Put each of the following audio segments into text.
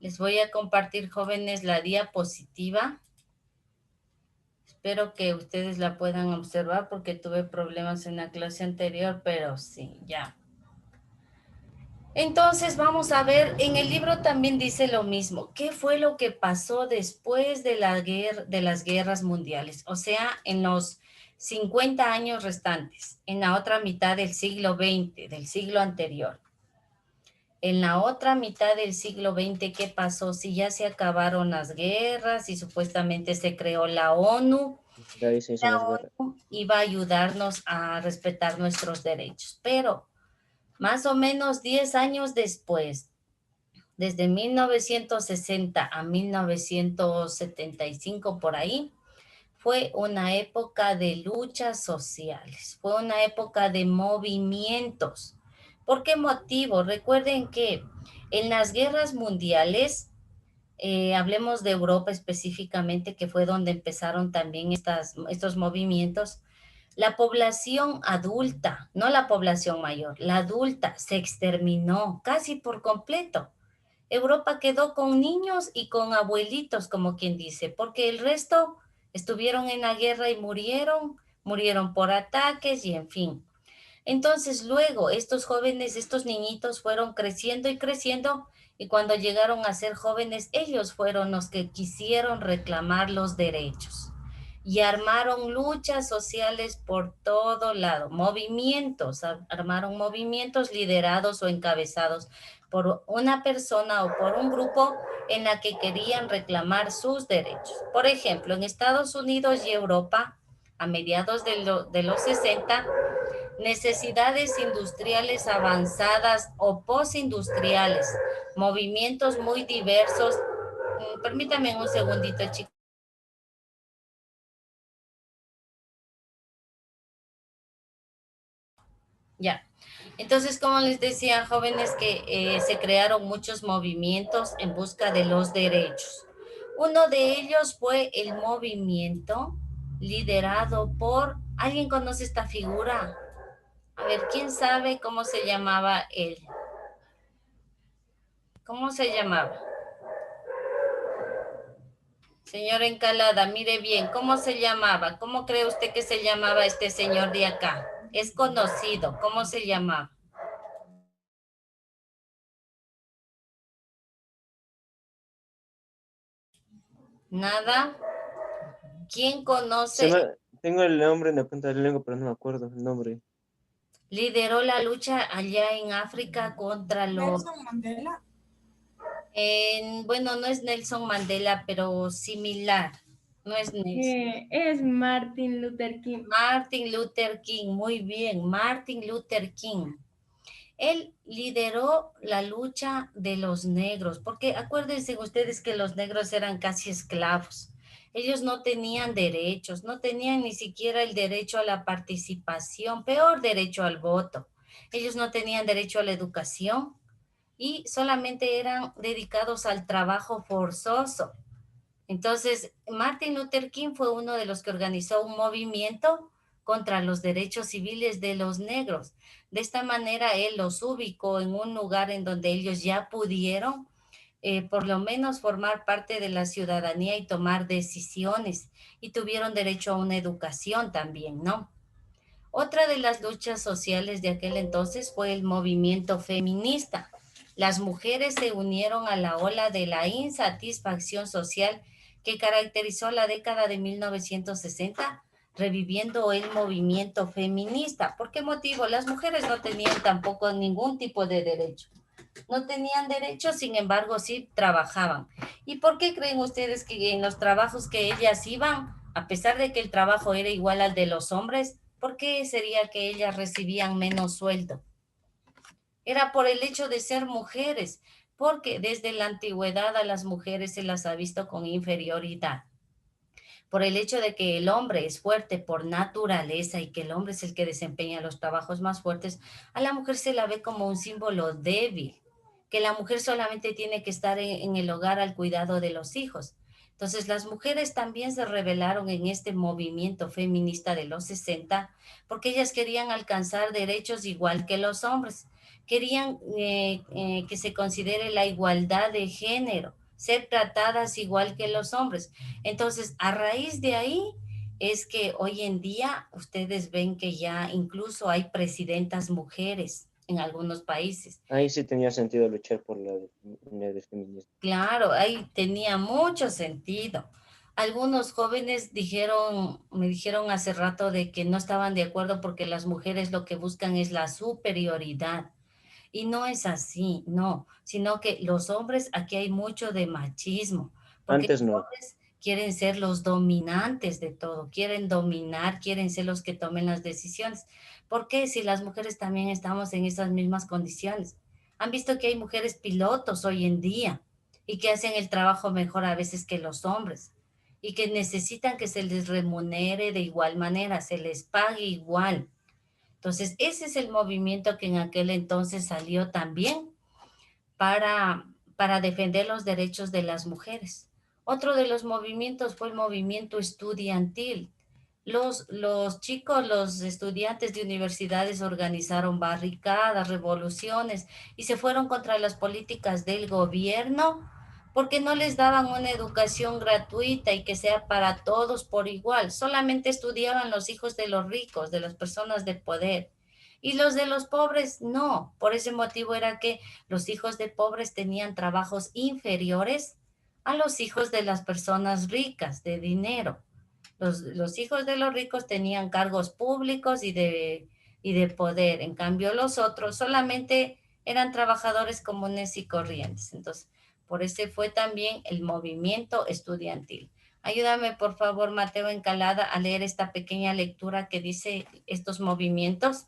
Les voy a compartir, jóvenes, la diapositiva. Espero que ustedes la puedan observar porque tuve problemas en la clase anterior, pero sí, ya. Entonces vamos a ver, en el libro también dice lo mismo. ¿Qué fue lo que pasó después de de las guerras mundiales? O sea, en los 50 años restantes, en la otra mitad del siglo XX, del siglo anterior. En la otra mitad del siglo XX, ¿qué pasó? Si ya se acabaron las guerras y supuestamente se creó la ONU. De ahí se hizo La más guerra. ONU iba a ayudarnos a respetar nuestros derechos, pero más o menos 10 años después, desde 1960 a 1975 por ahí, fue una época de luchas sociales, fue una época de movimientos. ¿Por qué motivo? Recuerden que en las guerras mundiales, hablemos de Europa específicamente, que fue donde empezaron también estos movimientos, la población adulta, no la población mayor, la adulta se exterminó casi por completo. Europa quedó con niños y con abuelitos, como quien dice, porque el resto estuvieron en la guerra y murieron por ataques y en fin. Entonces luego estos jóvenes, estos niñitos fueron creciendo y creciendo y cuando llegaron a ser jóvenes, ellos fueron los que quisieron reclamar los derechos y armaron luchas sociales por todo lado, movimientos, armaron movimientos liderados o encabezados por una persona o por un grupo en la que querían reclamar sus derechos. Por ejemplo, en Estados Unidos y Europa, a mediados de los 60, necesidades industriales avanzadas o postindustriales, movimientos muy diversos. Permítame un segundito, chicos. Ya. Entonces, como les decía, jóvenes, que se crearon muchos movimientos en busca de los derechos. Uno de ellos fue el movimiento liderado por... ¿Alguien conoce esta figura? A ver, ¿quién sabe cómo se llamaba él? ¿Cómo se llamaba? Señor Encalada, mire bien, ¿cómo se llamaba? ¿Cómo cree usted que se llamaba este señor de acá? Es conocido, ¿cómo se llamaba? ¿Nada? ¿Quién Se conoce? me... Tengo el nombre en la punta de la lengua, pero no me acuerdo el nombre. Lideró la lucha allá en África contra los... Nelson Mandela. bueno, no es Nelson Mandela, pero similar. No es Nelson. Es Martin Luther King. Martin Luther King, muy bien, Martin Luther King. Él lideró la lucha de los negros, porque acuérdense ustedes que los negros eran casi esclavos. Ellos no tenían derechos, no tenían ni siquiera el derecho a la participación, peor derecho al voto. Ellos no tenían derecho a la educación y solamente eran dedicados al trabajo forzoso. Entonces, Martin Luther King fue uno de los que organizó un movimiento contra los derechos civiles de los negros. De esta manera, él los ubicó en un lugar en donde ellos ya pudieron, por lo menos, formar parte de la ciudadanía y tomar decisiones, y tuvieron derecho a una educación también, ¿no? Otra de las luchas sociales de aquel entonces fue el movimiento feminista. Las mujeres se unieron a la ola de la insatisfacción social que caracterizó la década de 1960, reviviendo el movimiento feminista. ¿Por qué motivo? Las mujeres no tenían tampoco ningún tipo de derecho. No tenían derecho, sin embargo, sí trabajaban. ¿Y por qué creen ustedes que en los trabajos que ellas iban, a pesar de que el trabajo era igual al de los hombres, por qué sería que ellas recibían menos sueldo? Era por el hecho de ser mujeres, porque desde la antigüedad a las mujeres se las ha visto con inferioridad. Por el hecho de que el hombre es fuerte por naturaleza y que el hombre es el que desempeña los trabajos más fuertes, a la mujer se la ve como un símbolo débil, que la mujer solamente tiene que estar en el hogar al cuidado de los hijos. Entonces, las mujeres también se rebelaron en este movimiento feminista de los 60 porque ellas querían alcanzar derechos igual que los hombres. Querían que se considere la igualdad de género, ser tratadas igual que los hombres. Entonces, a raíz de ahí es que hoy en día ustedes ven que ya incluso hay presidentas mujeres en algunos países. Ahí sí tenía sentido luchar por la del feminismo. Claro, ahí tenía mucho sentido. Algunos jóvenes me dijeron hace rato de que no estaban de acuerdo porque las mujeres lo que buscan es la superioridad. Y no es así, no, sino que los hombres, aquí hay mucho de machismo, porque Antes los no. hombres quieren ser los dominantes de todo, quieren dominar, quieren ser los que tomen las decisiones. ¿Por qué? Si las mujeres también estamos en esas mismas condiciones. Han visto que hay mujeres pilotos hoy en día y que hacen el trabajo mejor a veces que los hombres y que necesitan que se les remunere de igual manera, se les pague igual. Entonces, ese es el movimiento que en aquel entonces salió también para, para defender los derechos de las mujeres. Otro de los movimientos fue el movimiento estudiantil. Los chicos, los estudiantes de universidades organizaron barricadas, revoluciones y se fueron contra las políticas del gobierno porque no les daban una educación gratuita y que sea para todos por igual. Solamente estudiaban los hijos de los ricos, de las personas de poder. Y los de los pobres no. Por ese motivo era que los hijos de pobres tenían trabajos inferiores a los hijos de las personas ricas, de dinero. Los hijos de los ricos tenían cargos públicos y de poder. En cambio, los otros solamente eran trabajadores comunes y corrientes. Entonces, por ese fue también el movimiento estudiantil. Ayúdame, por favor, Mateo Encalada, a leer esta pequeña lectura que dice estos movimientos.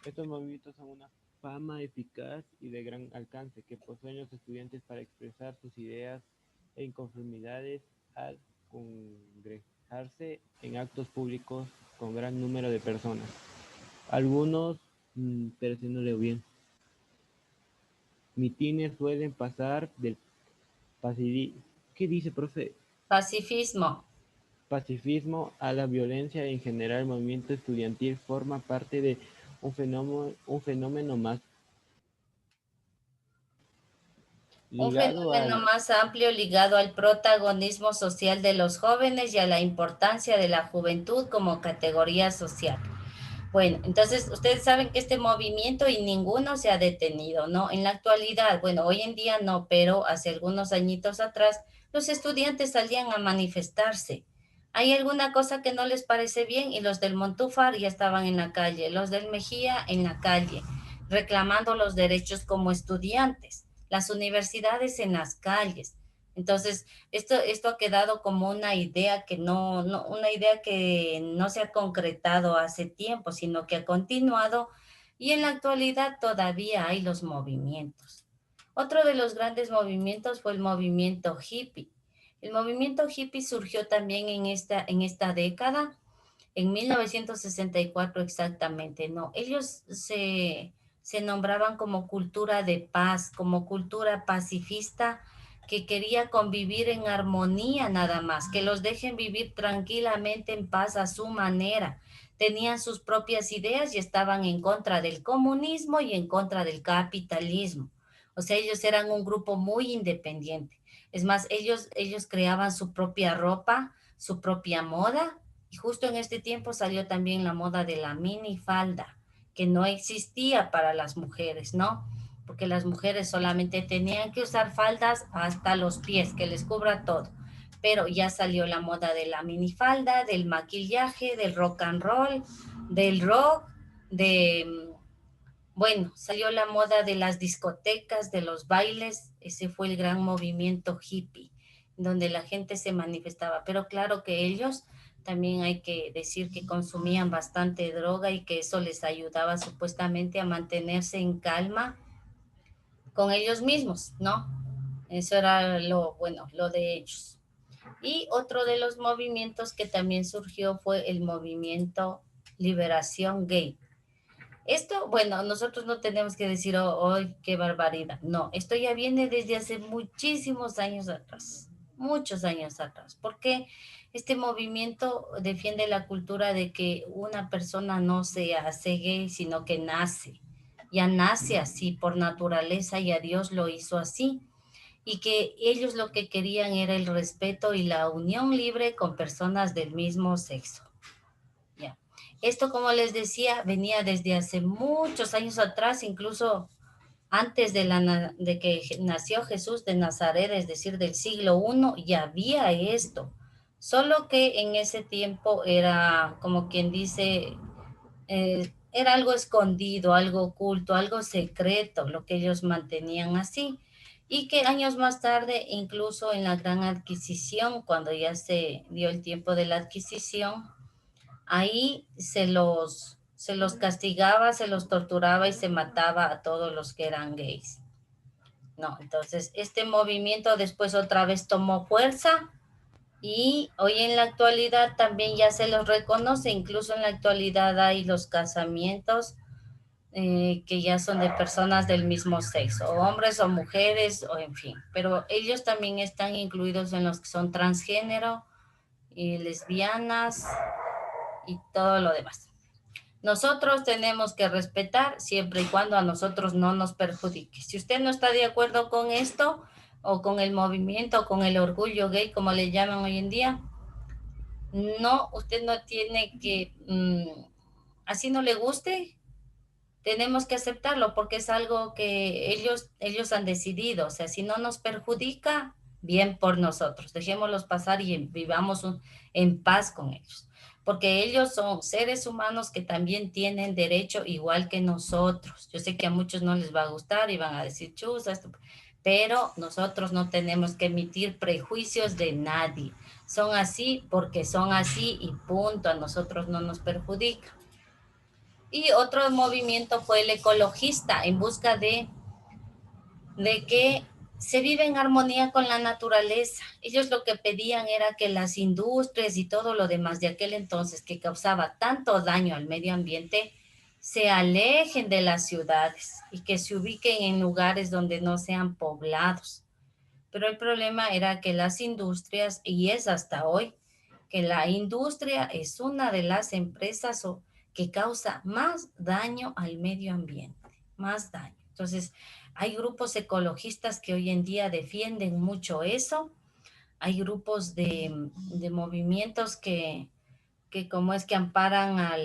Estos movimientos son una fama eficaz y de gran alcance que poseen los estudiantes para expresar sus ideas e inconformidades al congregarse en actos públicos con gran número de personas. Algunos, pero si no leo bien, mitines suelen pasar del pacifismo, ¿qué dice, profe? Pacifismo. Pacifismo a la violencia. En general, el movimiento estudiantil forma parte de un fenómeno más Un ligado fenómeno al más amplio ligado al protagonismo social de los jóvenes y a la importancia de la juventud como categoría social. Bueno, entonces ustedes saben que este movimiento y ninguno se ha detenido, ¿no? En la actualidad, bueno, hoy en día no, pero hace algunos añitos atrás, los estudiantes salían a manifestarse. Hay alguna cosa que no les parece bien y los del Montúfar ya estaban en la calle, los del Mejía en la calle, reclamando los derechos como estudiantes, las universidades en las calles. Entonces, esto ha quedado como una idea que una idea que no se ha concretado hace tiempo, sino que ha continuado y en la actualidad todavía hay los movimientos. Otro de los grandes movimientos fue el movimiento hippie. El movimiento hippie surgió también en esta década, en 1964 exactamente, ¿no? Ellos se nombraban como cultura de paz, como cultura pacifista que quería convivir en armonía nada más, que los dejen vivir tranquilamente en paz a su manera. Tenían sus propias ideas y estaban en contra del comunismo y en contra del capitalismo. O sea, ellos eran un grupo muy independiente. Es más, ellos creaban su propia ropa, su propia moda, y justo en este tiempo salió también la moda de la minifalda, que no existía para las mujeres, ¿no? Porque las mujeres solamente tenían que usar faldas hasta los pies, que les cubra todo. Pero ya salió la moda de la minifalda, del maquillaje, del rock and roll, del rock, bueno, salió la moda de las discotecas, de los bailes, ese fue el gran movimiento hippie, donde la gente se manifestaba. Pero claro que ellos también hay que decir que consumían bastante droga y que eso les ayudaba supuestamente a mantenerse en calma con ellos mismos, ¿no? Eso era lo bueno, lo de ellos. Y otro de los movimientos que también surgió fue el movimiento Liberación Gay. Esto, bueno, nosotros no tenemos que decir, oh, qué barbaridad. No, esto ya viene desde hace muchísimos años atrás, muchos años atrás, porque este movimiento defiende la cultura de que una persona no se hace gay, sino que nace. ya nace así por naturaleza, y a Dios lo hizo así, y que ellos lo que querían era el respeto y la unión libre con personas del mismo sexo. Ya. Esto, como les decía, venía desde hace muchos años atrás, incluso antes de que nació Jesús de Nazaret, es decir, del siglo I, ya había esto. Solo que en ese tiempo era, como quien dice, era algo escondido, algo oculto, algo secreto, lo que ellos mantenían así. Y que años más tarde, incluso en la gran adquisición, cuando ya se dio el tiempo de la adquisición, ahí se los castigaba, se los torturaba y se mataba a todos los que eran gays. No, entonces este movimiento después otra vez tomó fuerza, y hoy en la actualidad también ya se los reconoce. Incluso en la actualidad hay los casamientos que ya son de personas del mismo sexo, o hombres o mujeres, o en fin, pero ellos también están incluidos en los que son transgénero y lesbianas y todo lo demás. Nosotros tenemos que respetar siempre y cuando a nosotros no nos perjudique. Si usted no está de acuerdo con esto, o con el movimiento, con el orgullo gay, como le llaman hoy en día, no, usted no tiene que, así no le guste, tenemos que aceptarlo porque es algo que ellos han decidido. O sea, si no nos perjudica, bien por nosotros. Dejémoslos pasar y vivamos en paz con ellos. Porque ellos son seres humanos que también tienen derecho igual que nosotros. Yo sé que a muchos no les va a gustar y van a decir chusa, esto, pero nosotros no tenemos que emitir prejuicios de nadie. Son así porque son así y punto. A nosotros no nos perjudica. Y otro movimiento fue el ecologista, en busca de que se vive en armonía con la naturaleza. Ellos lo que pedían era que las industrias y todo lo demás de aquel entonces que causaba tanto daño al medio ambiente se alejen de las ciudades y que se ubiquen en lugares donde no sean poblados. Pero el problema era que las industrias, y es hasta hoy, que la industria es una de las empresas que causa más daño al medio ambiente, más daño. Entonces, hay grupos ecologistas que hoy en día defienden mucho eso. Hay grupos de movimientos que como es que amparan a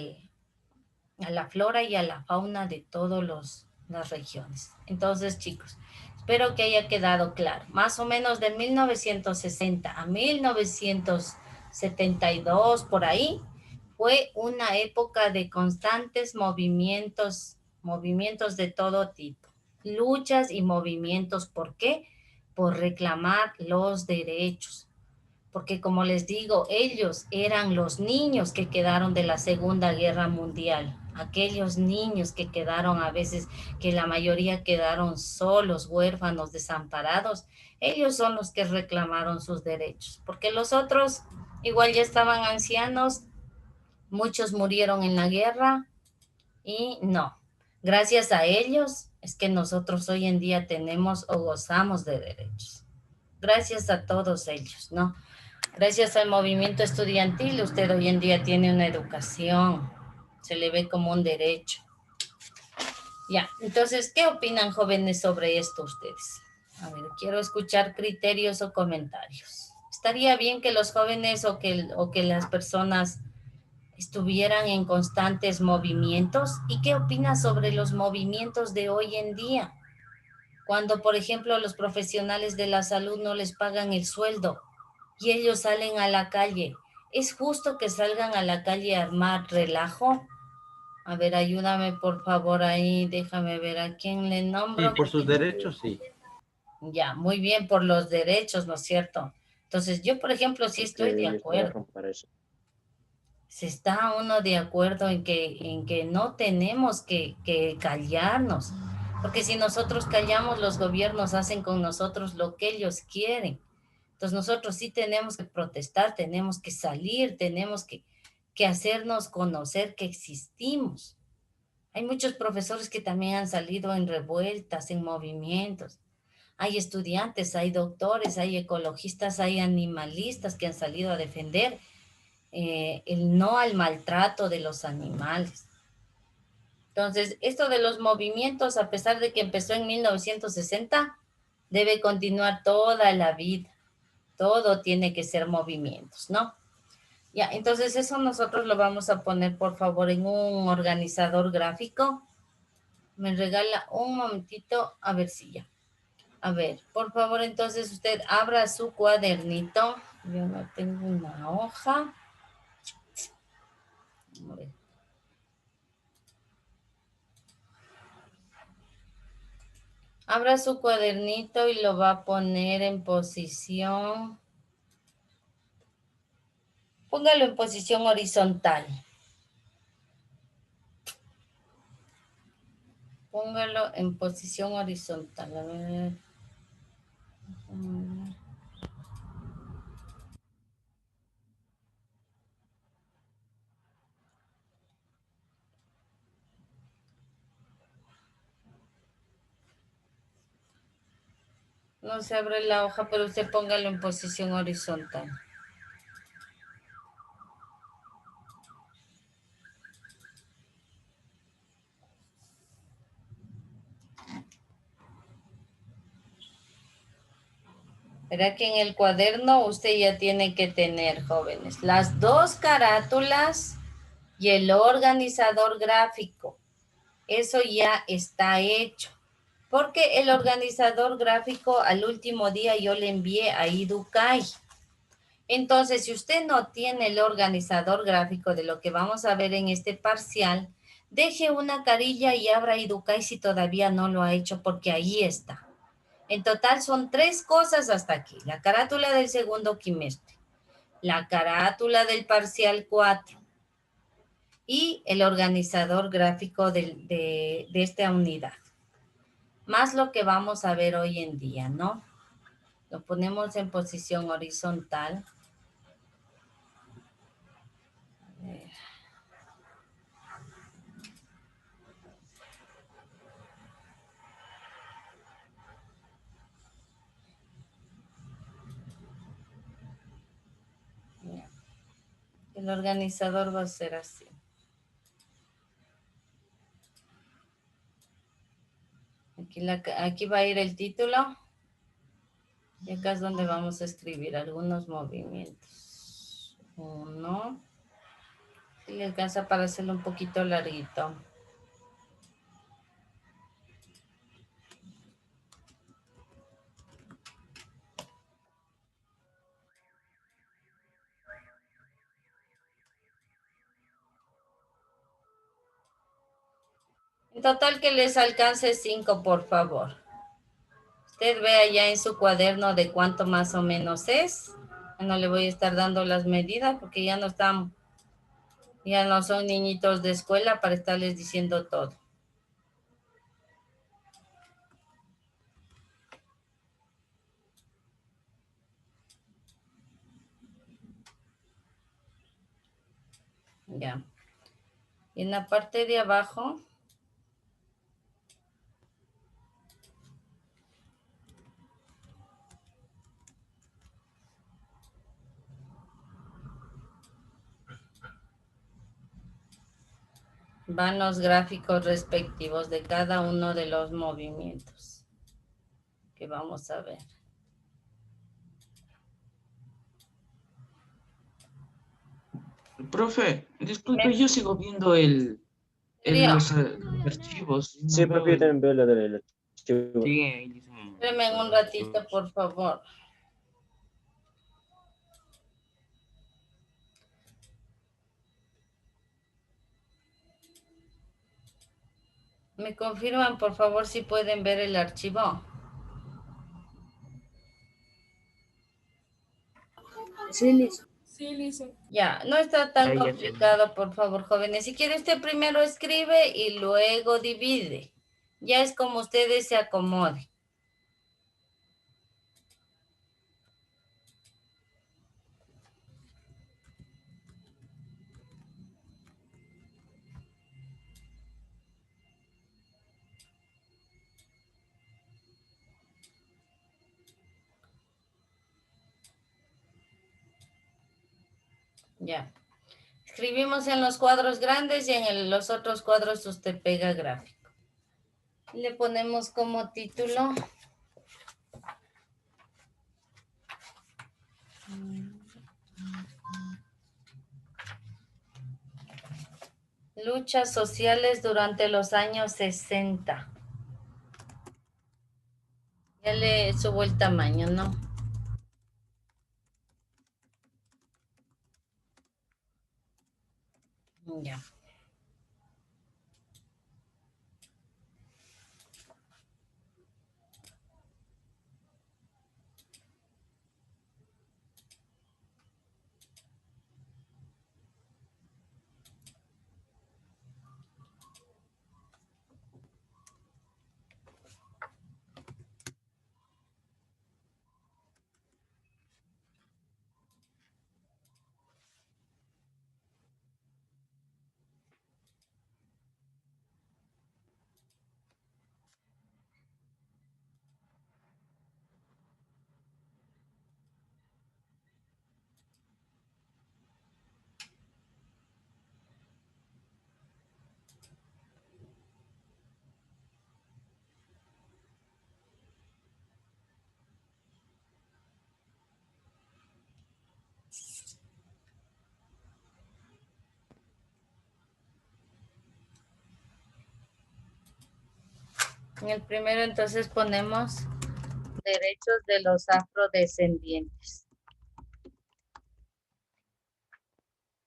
la flora y a la fauna de todas las regiones. Entonces, chicos, espero que haya quedado claro. Más o menos de 1960 a 1972, por ahí, fue una época de constantes movimientos de todo tipo, luchas y movimientos. ¿Por qué? Por reclamar los derechos. Porque como les digo, ellos eran los niños que quedaron de la Segunda Guerra Mundial, aquellos niños que quedaron a veces, que la mayoría quedaron solos, huérfanos, desamparados. Ellos son los que reclamaron sus derechos, porque los otros igual ya estaban ancianos, muchos murieron en la guerra y no. Gracias a ellos es que nosotros hoy en día tenemos o gozamos de derechos. Gracias a todos ellos, ¿no? Gracias al movimiento estudiantil, usted hoy en día tiene una educación, se le ve como un derecho. Ya, entonces, ¿qué opinan, jóvenes, sobre esto ustedes? A ver, quiero escuchar criterios o comentarios. ¿Estaría bien que los jóvenes o que las personas estuvieran en constantes movimientos? ¿Y qué opinas sobre los movimientos de hoy en día? Cuando, por ejemplo, los profesionales de la salud no les pagan el sueldo y ellos salen a la calle. ¿Es justo que salgan a la calle a armar relajo? A ver, ayúdame por favor ahí, déjame ver a quién le nombro. Sí, por sus derechos, sí. Ya, muy bien, por los derechos, ¿no es cierto? Entonces, yo, por ejemplo, sí estoy de acuerdo. Se está uno de acuerdo en que no tenemos que callarnos, porque si nosotros callamos, los gobiernos hacen con nosotros lo que ellos quieren. Entonces nosotros sí tenemos que protestar, tenemos que salir, tenemos que hacernos conocer que existimos. Hay muchos profesores que también han salido en revueltas, en movimientos. Hay estudiantes, hay doctores, hay ecologistas, hay animalistas que han salido a defender el no al maltrato de los animales. Entonces, esto de los movimientos, a pesar de que empezó en 1960, debe continuar toda la vida. Todo tiene que ser movimientos, ¿no? Ya, entonces eso nosotros lo vamos a poner, por favor, en un organizador gráfico. Me regala un momentito, a ver si ya. A ver, por favor, entonces usted abra su cuadernito. Yo no tengo una hoja. A ver. Abra su cuadernito y lo va a poner en posición. Póngalo en posición horizontal. Póngalo en posición horizontal. A ver. No se abre la hoja, pero usted póngalo en posición horizontal. Verá que en el cuaderno usted ya tiene que tener, jóvenes, las dos carátulas y el organizador gráfico. Eso ya está hecho. Porque el organizador gráfico al último día yo le envié a Idukai. Entonces, si usted no tiene el organizador gráfico de lo que vamos a ver en este parcial, deje una carilla y abra Idukai si todavía no lo ha hecho, porque ahí está. En total son 3 cosas hasta aquí. La carátula del segundo quimestre, la carátula del parcial 4 y el organizador gráfico de esta unidad. Más lo que vamos a ver hoy en día, ¿no? Lo ponemos en posición horizontal. A ver. El organizador va a ser así. Aquí va a ir el título. Y acá es donde vamos a escribir algunos movimientos. 1. Si le alcanza para hacerlo un poquito larguito. En total que les alcance 5, por favor. Usted vea ya en su cuaderno de cuánto más o menos es. No le voy a estar dando las medidas porque ya no son niñitos de escuela para estarles diciendo todo. Ya. Y en la parte de abajo, van los gráficos respectivos de cada uno de los movimientos que vamos a ver. Profe, disculpe, yo sigo viendo los archivos. Sí, No veo profe, yo también veo la del archivo. Sí, ahí dice. Espérenme un ratito, por favor. ¿Me confirman, por favor, si pueden ver el archivo? Sí, listo. Ya, no está tan Ahí ya complicado, por favor, jóvenes. Si quiere usted primero escribe y luego divide. Ya es como ustedes se acomoden. Ya. escribimos en los cuadros grandes y en los otros cuadros usted pega gráfico. Le ponemos como título. Luchas sociales durante los años 60. Ya le subo el tamaño, ¿no? Ya. En el primero entonces ponemos derechos de los afrodescendientes.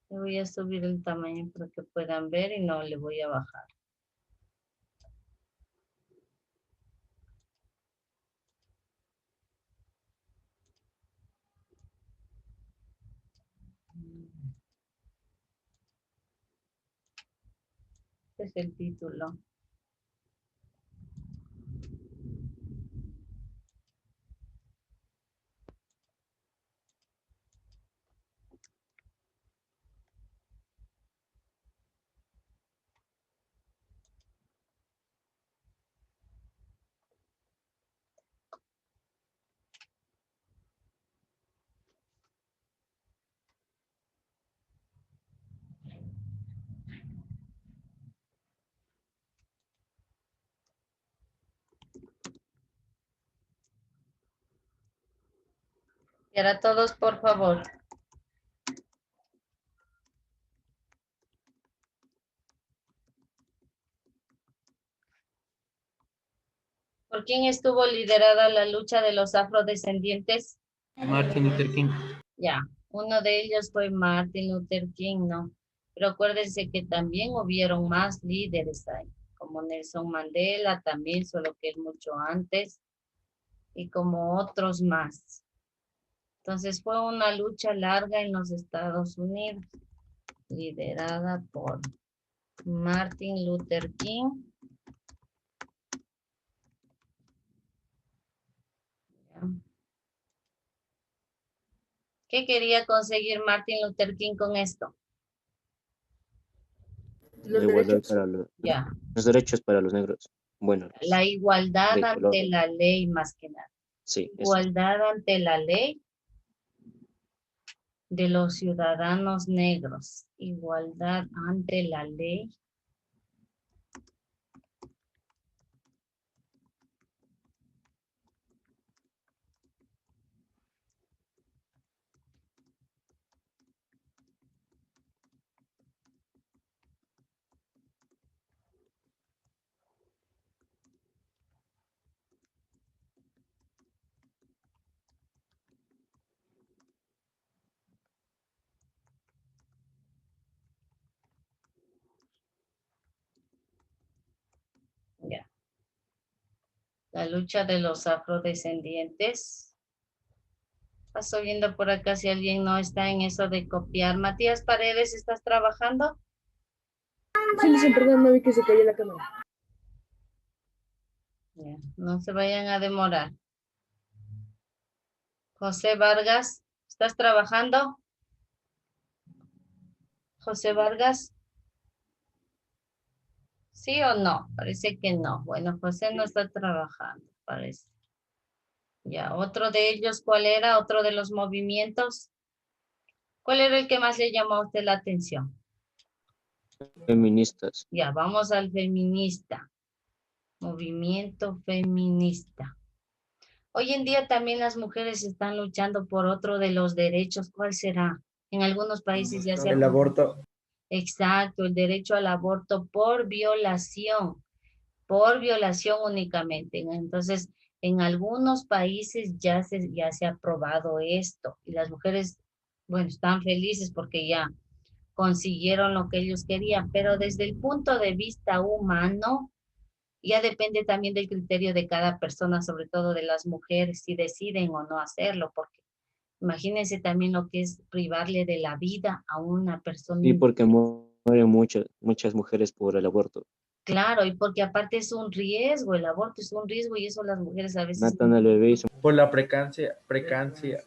Le voy a subir el tamaño para que puedan ver y no le voy a bajar. Este es el título. Y ahora todos, por favor. ¿Por quién estuvo liderada la lucha de los afrodescendientes? Martin Luther King. Ya, uno de ellos fue Martin Luther King, ¿no? Pero acuérdense que también hubieron más líderes ahí, como Nelson Mandela también, solo que es mucho antes, y como otros más. Entonces fue una lucha larga en los Estados Unidos, liderada por Martin Luther King. Ya. ¿Qué quería conseguir Martin Luther King con esto? La igualdad para Ya, los derechos para los negros. Bueno, la igualdad de color. ante la ley más que nada. Sí, eso. Igualdad ante la ley de los ciudadanos negros. Igualdad ante la ley. Ya. La lucha de los afrodescendientes. Paso viendo por acá si alguien no está en eso de copiar. Matías Paredes, ¿estás trabajando? Sí, perdón, no vi que se cayó la cámara. Ya, no se vayan a demorar. José Vargas, ¿estás trabajando? José Vargas. ¿Sí o no? Parece que no. Bueno, José no está trabajando, parece. Ya, otro de ellos, ¿cuál era? Otro de los movimientos. ¿Cuál era el que más le llamó a usted la atención? Feministas. Ya, vamos al feminista. Movimiento feminista. Hoy en día también las mujeres están luchando por otro de los derechos. ¿Cuál será? En algunos países ya se ha... El aborto. Exacto, el derecho al aborto por violación únicamente. Entonces, en algunos países ya se ha aprobado esto y las mujeres, bueno, están felices porque ya consiguieron lo que ellos querían, pero desde el punto de vista humano, ya depende también del criterio de cada persona, sobre todo de las mujeres, si deciden o no hacerlo, porque imagínense también lo que es privarle de la vida a una persona. Sí, porque mueren muchas mujeres por el aborto. Claro, y porque aparte es un riesgo, el aborto es un riesgo y eso las mujeres a veces... Matan al bebé y Por la precancia. Preeclampsia.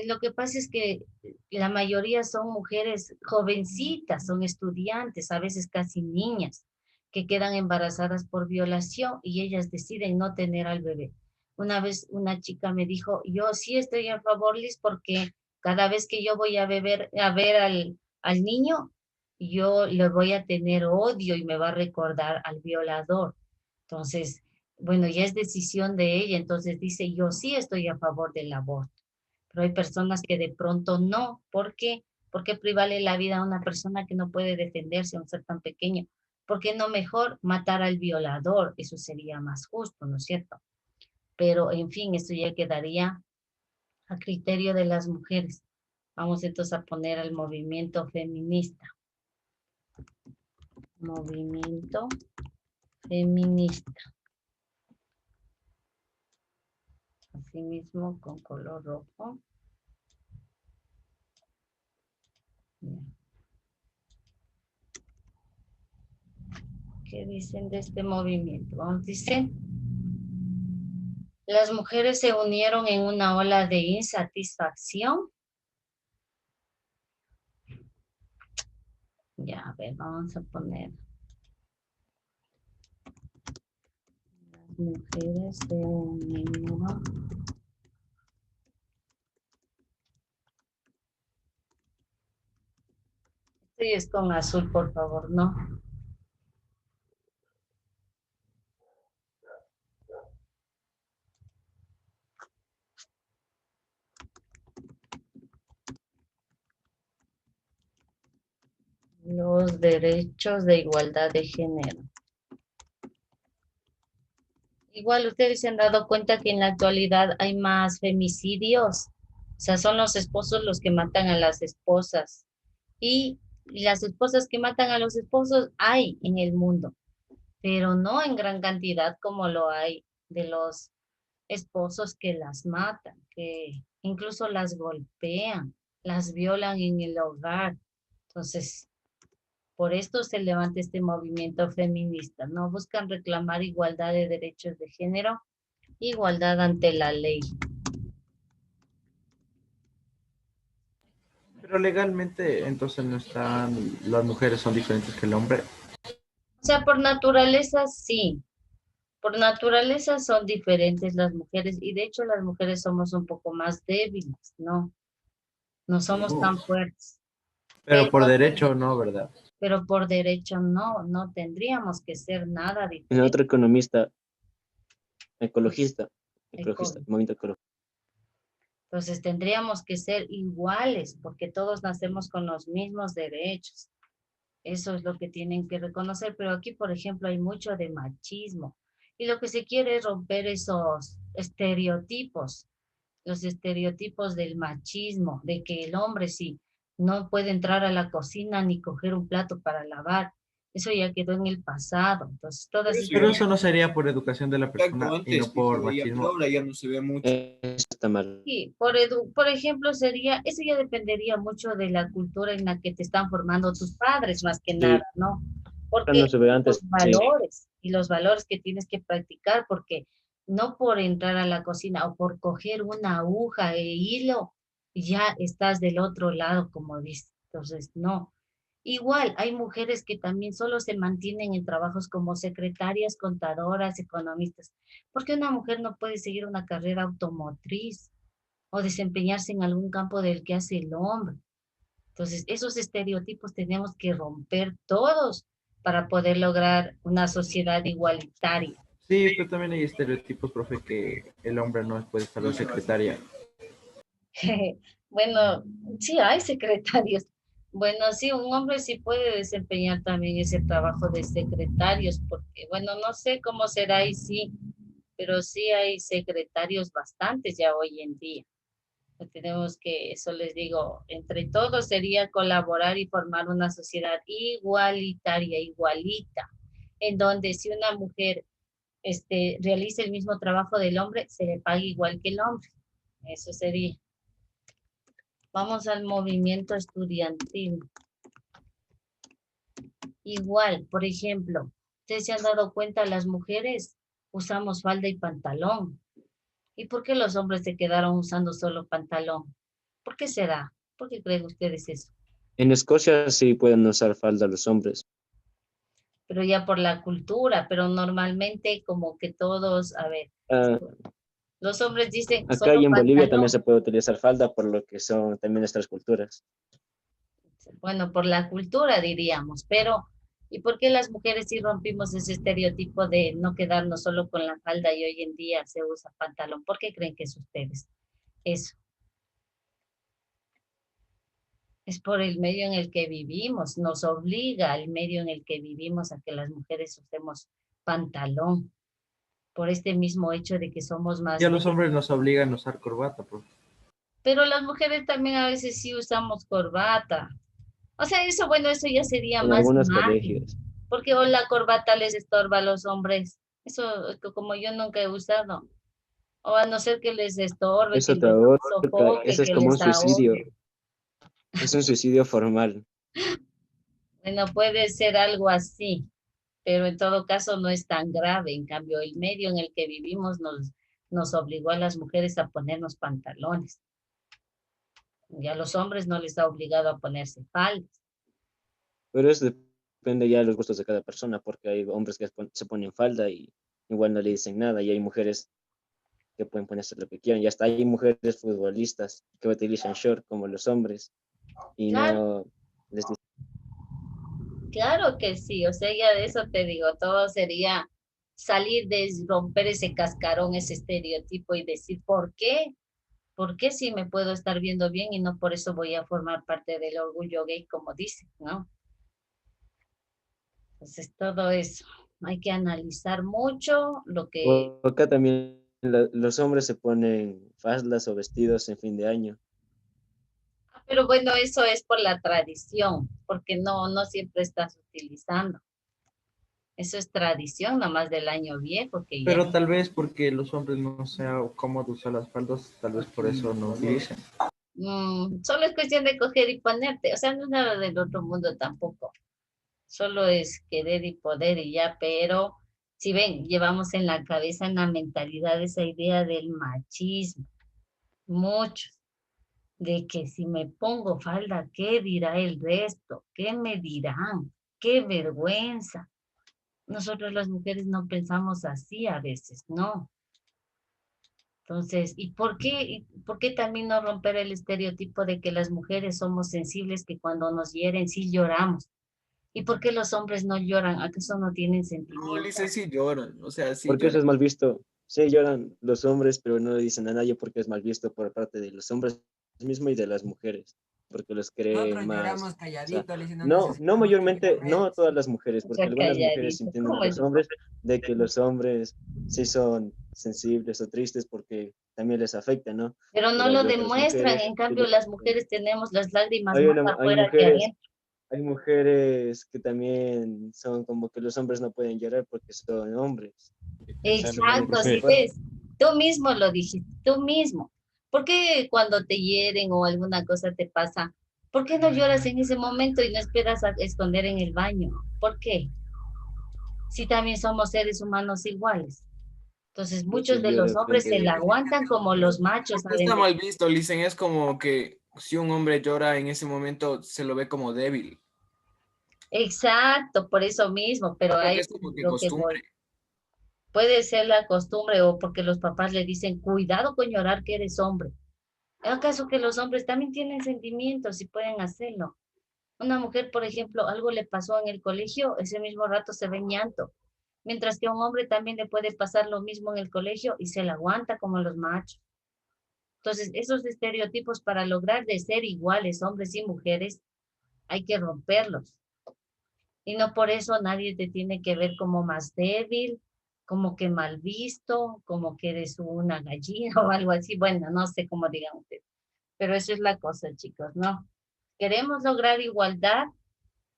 Lo que pasa es que la mayoría son mujeres jovencitas, son estudiantes, a veces casi niñas, que quedan embarazadas por violación y ellas deciden no tener al bebé. Una vez una chica me dijo, yo sí estoy a favor, Liz, porque cada vez que yo voy a ver al niño, yo le voy a tener odio y me va a recordar al violador. Entonces, bueno, ya es decisión de ella, entonces dice, yo sí estoy a favor del aborto, pero hay personas que de pronto no. ¿Por qué? ¿Por qué privarle la vida a una persona que no puede defenderse a un ser tan pequeño? ¿Por qué no mejor matar al violador? Eso sería más justo, ¿no es cierto? Pero, en fin, esto ya quedaría a criterio de las mujeres. Vamos entonces a poner al movimiento feminista. Movimiento feminista. Así mismo con color rojo. ¿Qué dicen de este movimiento? Vamos, dice, las mujeres se unieron en una ola de insatisfacción. Ya, a ver, vamos a poner. Las mujeres se unieron. Esto es con azul, por favor, ¿no? Los derechos de igualdad de género. Igual ustedes se han dado cuenta que en la actualidad hay más femicidios. O sea, son los esposos los que matan a las esposas. Y las esposas que matan a los esposos hay en el mundo, pero no en gran cantidad como lo hay de los esposos que las matan, que incluso las golpean, las violan en el hogar. Entonces, por esto se levanta este movimiento feminista, ¿no? Buscan reclamar igualdad de derechos de género, igualdad ante la ley. Pero legalmente, entonces no están, las mujeres son diferentes que el hombre. O sea, por naturaleza sí. Por naturaleza son diferentes las mujeres y de hecho las mujeres somos un poco más débiles, ¿no? No somos tan fuertes. Pero por Pero, derecho no, ¿verdad? pero por derecho no, no tendríamos que ser nada En diferente. otro economista, ecologista, Eco- movimiento ecológico. Entonces tendríamos que ser iguales porque todos nacemos con los mismos derechos. Eso es lo que tienen que reconocer, pero aquí, por ejemplo, hay mucho de machismo y lo que se quiere es romper esos estereotipos, los estereotipos del machismo, de que el hombre sí no puede entrar a la cocina ni coger un plato para lavar. Eso ya quedó en el pasado. Entonces, todas Pero estas... eso no sería por educación de la persona Exacto, y no antes sí por se veía, pero machismo. ahora ya no se ve mucho. Eso está mal. Sí, por ejemplo, sería, eso ya dependería mucho de la cultura en la que te están formando tus padres, más que nada, Sí, ¿no? ahora Porque no se ve los antes. Sí. valores y los valores que tienes que practicar, porque no por entrar a la cocina o por coger una aguja e hilo, ya estás del otro lado, como dices. Entonces, no. Igual, hay mujeres que también solo se mantienen en trabajos como secretarias, contadoras, economistas, porque una mujer no puede seguir una carrera automotriz o desempeñarse en algún campo del que hace el hombre. Entonces, esos estereotipos tenemos que romper todos para poder lograr una sociedad igualitaria. Sí, pero también hay estereotipos, profe, que el hombre no puede estar de secretaria. Bueno, sí hay secretarios. Bueno, sí, un hombre sí puede desempeñar también ese trabajo de secretarios, porque, bueno, no sé cómo será y sí, pero sí hay secretarios bastantes ya hoy en día. Pues tenemos que, eso les digo, entre todos sería colaborar y formar una sociedad igualitaria, igualita, en donde si una mujer realiza el mismo trabajo del hombre, se le pague igual que el hombre. Eso sería. Vamos al movimiento estudiantil. Igual, por ejemplo, ustedes se han dado cuenta, las mujeres usamos falda y pantalón. ¿Y por qué los hombres se quedaron usando solo pantalón? ¿Por qué será? ¿Por qué creen ustedes eso? En Escocia sí pueden usar falda los hombres. Pero ya por la cultura, pero normalmente como que todos, a ver, Ah, los hombres dicen acá solo y en Bolivia también pantalón. se puede utilizar falda por lo que son también nuestras culturas. Bueno, por la cultura diríamos, pero ¿y por qué las mujeres sí rompimos ese estereotipo de no quedarnos solo con la falda y hoy en día se usa pantalón? ¿Por qué creen que es ustedes? Eso es por el medio en el que vivimos, nos obliga al medio en el que vivimos a que las mujeres usemos pantalón, por este mismo hecho de que somos Y a más. los hombres nos obligan a usar corbata, profe. Pero las mujeres también a veces sí usamos corbata. O sea, eso, bueno, eso ya sería En más algunos imagen, colegios. porque o la corbata les estorba a los hombres. Eso, como yo nunca he usado. O a no ser que les estorbe, que Eso te les ahorca, sofoque, eso es que como un les suicidio. ahogue. Es un suicidio formal. Bueno, puede ser algo así, pero en todo caso no es tan grave. En cambio, el medio en el que vivimos nos obligó a las mujeres a ponernos pantalones. Y a los hombres no les ha obligado a ponerse faldas. Pero eso depende ya de los gustos de cada persona, porque hay hombres que se ponen falda y igual no le dicen nada, y hay mujeres que pueden ponerse lo que quieran. Y hasta hay mujeres futbolistas que utilizan short como los hombres y Claro, no les dicen. claro que sí. O sea, ya de eso te digo, todo sería salir de romper ese cascarón, ese estereotipo y decir, ¿por qué? ¿Por qué sí me puedo estar viendo bien y no por eso voy a formar parte del orgullo gay, como dicen, ¿no? Entonces, todo eso. Hay que analizar mucho lo que. O acá también los hombres se ponen faldas o vestidos en fin de año. Pero bueno, eso es por la tradición, porque no siempre estás utilizando. Eso es tradición nomás del año viejo que ya. Pero tal vez porque los hombres no sea cómodo usar las faldas, tal vez por eso no utilicen. Solo es cuestión de coger y ponerte. O sea, no es nada del otro mundo tampoco. Solo es querer y poder y ya, pero si ven, llevamos en la cabeza, en la mentalidad esa idea del machismo, muchos, de que si me pongo falda, ¿qué dirá el resto? ¿Qué me dirán? ¡Qué vergüenza! Nosotros las mujeres no pensamos así a veces, no. Entonces, ¿y por qué también no romper el estereotipo de que las mujeres somos sensibles, que cuando nos hieren sí lloramos? ¿Y por qué los hombres no lloran? ¿Acaso no tienen No, sentimiento? Lisa, sí lloran, o sea, sí Porque eso lloran. es mal visto. Sí, lloran los hombres, pero no le dicen a nadie porque es mal visto por parte de los hombres mismos y de las mujeres, porque los Nosotros creen más. lloramos O sea, calladito, Lisa, no no necesitamos que mayormente, no a lloremos. todas las mujeres, porque Ya algunas mujeres calladito. entienden a ¿Cómo es? los hombres de que los hombres sí son sensibles o tristes porque también les afecta, ¿no? Pero no Pero lo hay otras demuestran. mujeres En que cambio, las mujeres tenemos las lágrimas hay, más una- afuera que adentro. hay mujeres que también son como que los hombres no pueden llorar porque son hombres. Pero, Exacto, si profe, ves, tú mismo lo dijiste, tú mismo. ¿Por qué cuando te hieren o alguna cosa te pasa, por qué no lloras en ese momento y no esperas a esconder en el baño? ¿Por qué? Si también somos seres humanos iguales. Entonces, Yo muchos sí de los lloro hombres se la aguantan como los machos, No ¿saben? está mal visto, Lisen, es como que si un hombre llora en ese momento se lo ve como débil, Exacto, por eso mismo, pero porque hay es como que lo que voy. costumbre. Puede ser la costumbre o porque los papás le dicen, cuidado con llorar que eres hombre. ¿Acaso que los hombres también tienen sentimientos y pueden hacerlo? Una mujer, por ejemplo, algo le pasó en el colegio, ese mismo rato se ve en llanto. Mientras que a un hombre también le puede pasar lo mismo en el colegio y se le aguanta como los machos. Entonces, esos estereotipos para lograr de ser iguales hombres y mujeres, hay que romperlos. Y no por eso nadie te tiene que ver como más débil, como que mal visto, como que eres una gallina o algo así. Bueno, no sé cómo digan ustedes, pero eso es la cosa, chicos, ¿no? Queremos lograr igualdad,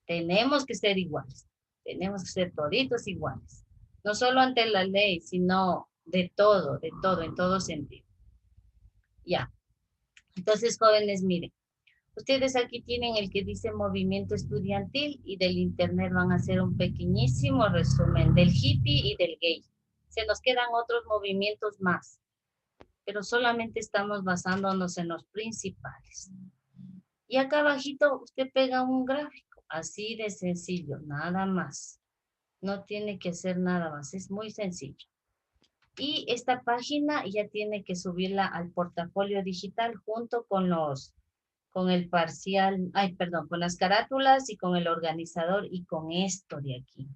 tenemos que ser iguales, tenemos que ser toditos iguales, no solo ante la ley, sino de todo, en todo sentido. Ya, entonces jóvenes, miren, ustedes aquí tienen el que dice movimiento estudiantil y del internet van a hacer un pequeñísimo resumen del hippie y del gay. Se nos quedan otros movimientos más, pero solamente estamos basándonos en los principales. Y acá abajito usted pega un gráfico, así de sencillo, nada más. No tiene que hacer nada más, es muy sencillo. Y esta página ya tiene que subirla al portafolio digital junto con el parcial, ay, perdón, con las carátulas y con el organizador y con esto de aquí.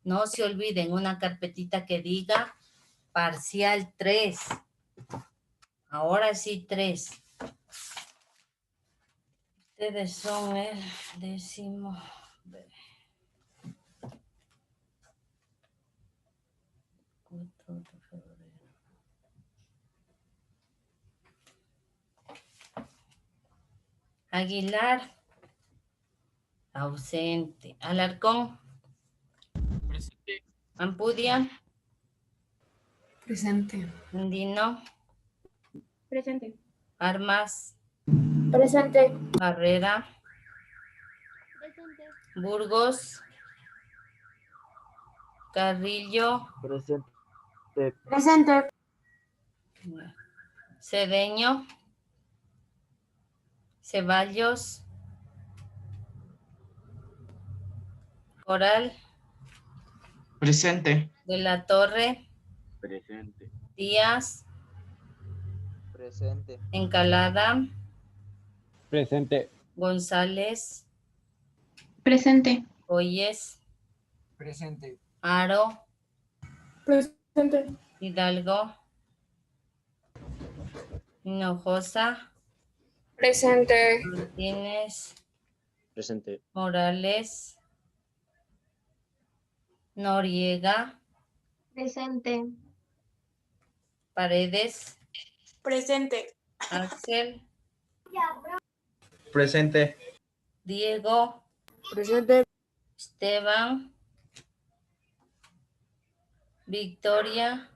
No se olviden una carpetita que diga parcial 3. Ahora sí 3. Ustedes son el 10º. Aguilar, ausente. Alarcón, Presente. Ampudia, Presente. Andino, Presente. Armas, Presente. Barrera, Presente. Burgos, Carrillo, Presente. Presente. Cedeño, Ceballos, Coral, Presente. de la Torre, Presente. Díaz, Presente. Encalada, Presente. González, Presente. Oyes, Presente. Aro, Presente. Hidalgo, Hinojosa, Presente. Martínez, Presente. Morales, Noriega, Presente. Paredes, Presente. Axel, Presente. Diego, Presente. Esteban, Victoria,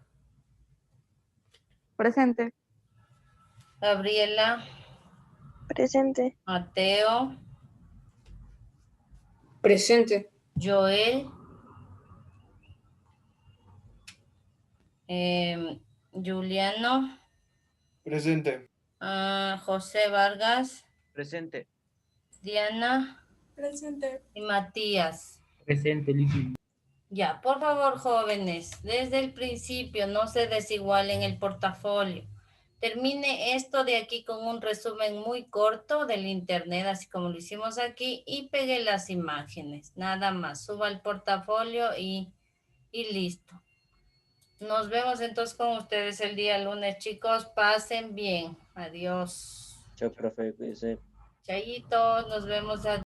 Presente. Gabriela, Presente. Mateo, Presente. Joel, Juliano, Presente. José Vargas, Presente. Diana Presente. y Matías. Presente, Lizzy. Ya, por favor, jóvenes, desde el principio no se desigualen el portafolio. Termine esto de aquí con un resumen muy corto del internet, así como lo hicimos aquí, y pegue las imágenes. Nada más, suba el portafolio y listo. Nos vemos entonces con ustedes el día lunes, chicos. Pasen bien. Adiós. Chao, profe. Cuídese. Chayitos, nos vemos.